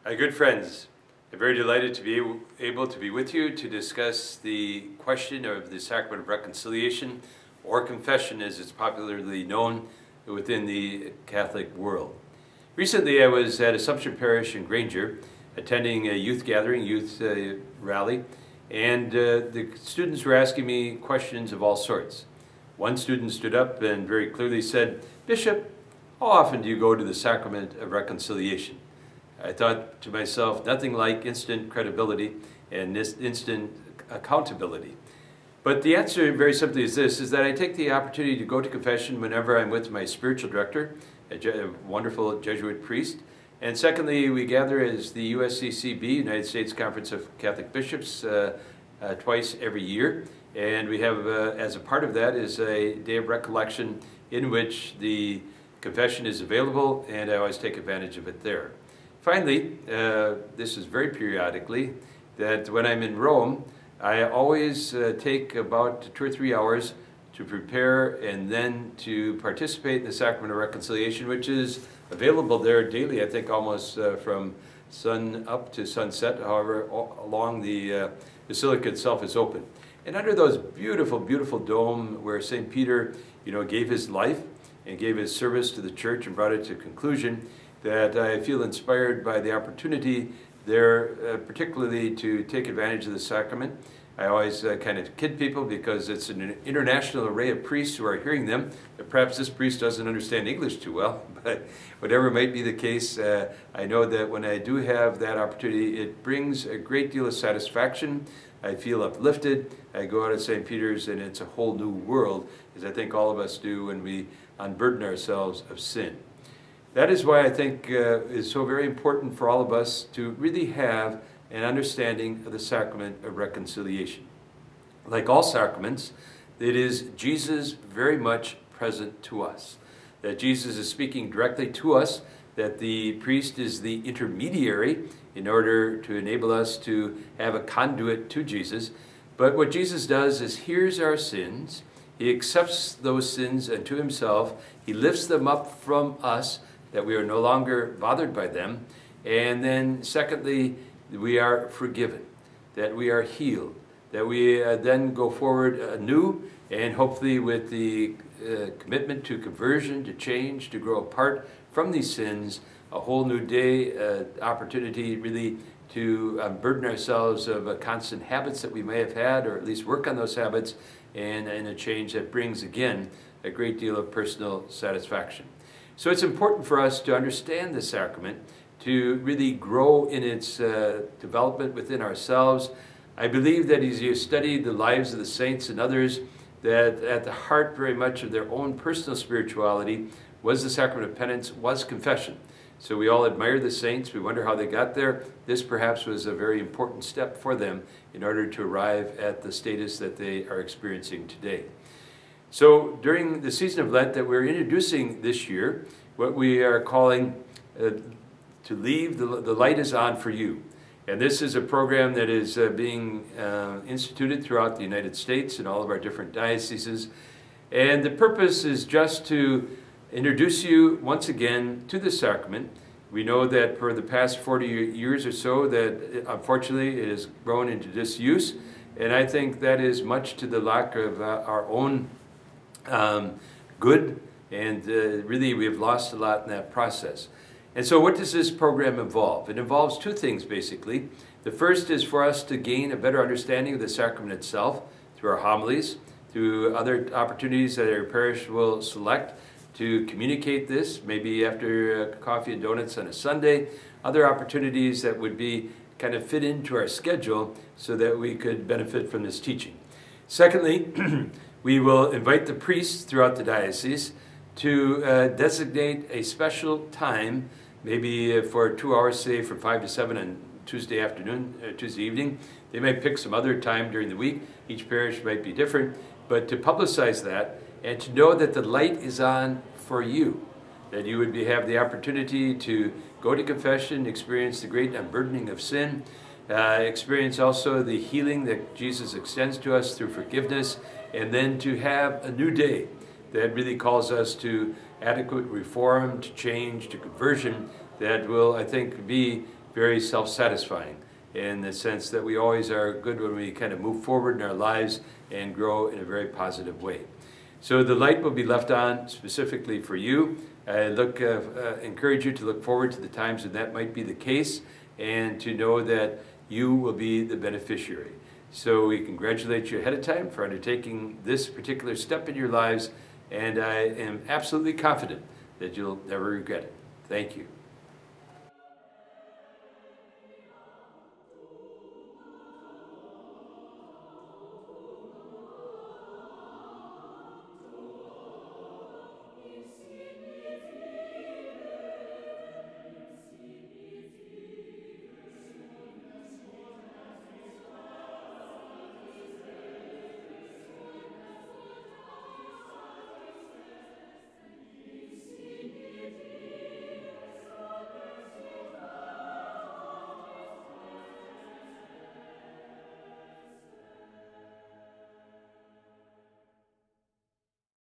My good friends, I'm very delighted to be able to be with you to discuss the question of the sacrament of reconciliation, or confession as it's popularly known within the Catholic world. Recently I was at Assumption Parish in Granger attending a youth gathering, youth rally, and the students were asking me questions of all sorts. One student stood up and very clearly said, "Bishop, how often do you go to the sacrament of reconciliation?" I thought to myself, nothing like instant credibility and instant accountability. But the answer very simply is this, is that I take the opportunity to go to confession whenever I'm with my spiritual director, a wonderful Jesuit priest. And secondly, we gather as the USCCB, United States Conference of Catholic Bishops, twice every year. And we have, as a part of that, is a day of recollection in which the confession is available, and I always take advantage of it there. Finally, this is very periodically, that when I'm in Rome, I always take about 2 or 3 hours to prepare and then to participate in the Sacrament of Reconciliation, which is available there daily, I think almost from sun up to sunset, however along the Basilica itself is open. And under those beautiful, beautiful dome where St. Peter, gave his life and gave his service to the church and brought it to conclusion, that I feel inspired by the opportunity there, particularly to take advantage of the sacrament. I always kind of kid people because it's an international array of priests who are hearing them. Perhaps this priest doesn't understand English too well, but whatever might be the case, I know that when I do have that opportunity, it brings a great deal of satisfaction. I feel uplifted. I go out of St. Peter's and it's a whole new world, as I think all of us do when we unburden ourselves of sin. That is why I think it's so very important for all of us to really have an understanding of the sacrament of reconciliation. Like all sacraments, it is Jesus very much present to us. That Jesus is speaking directly to us, that the priest is the intermediary in order to enable us to have a conduit to Jesus. But what Jesus does is hears our sins, he accepts those sins unto himself, he lifts them up from us, that we are no longer bothered by them. And then secondly, we are forgiven, that we are healed, that we then go forward anew, and hopefully with the commitment to conversion, to change, to grow apart from these sins, a whole new day, opportunity really to burden ourselves of constant habits that we may have had, or at least work on those habits, and a change that brings, again, a great deal of personal satisfaction. So it's important for us to understand the sacrament, to really grow in its development within ourselves. I believe that as you study the lives of the saints and others, that at the heart very much of their own personal spirituality was the sacrament of penance, was confession. So we all admire the saints, we wonder how they got there. This perhaps was a very important step for them in order to arrive at the status that they are experiencing today. So during the season of Lent that we're introducing this year, what we are calling to leave, the light is on for you. And this is a program that is being instituted throughout the United States and all of our different dioceses. And the purpose is just to introduce you once again to the sacrament. We know that for the past 40 years or so that unfortunately it has grown into disuse. And I think that is much to the lack of our own good, and really we have lost a lot in that process. And so what does this program involve? It involves two things basically. The first is for us to gain a better understanding of the sacrament itself through our homilies, through other opportunities that our parish will select to communicate this, maybe after coffee and donuts on a Sunday, other opportunities that would be kind of fit into our schedule so that we could benefit from this teaching. Secondly, we will invite the priests throughout the diocese to designate a special time, maybe for 2 hours, say from 5 to 7 on Tuesday afternoon, Tuesday evening. They might pick some other time during the week. Each parish might be different, but to publicize that and to know that the light is on for you, that you would have the opportunity to go to confession, experience the great unburdening of sin, experience also the healing that Jesus extends to us through forgiveness, and then to have a new day that really calls us to adequate reform, to change, to conversion, that will, I think, be very self-satisfying in the sense that we always are good when we kind of move forward in our lives and grow in a very positive way. So the light will be left on specifically for you. I encourage you to look forward to the times when that might be the case and to know that you will be the beneficiary. So we congratulate you ahead of time for undertaking this particular step in your lives, and I am absolutely confident that you'll never regret it. Thank you.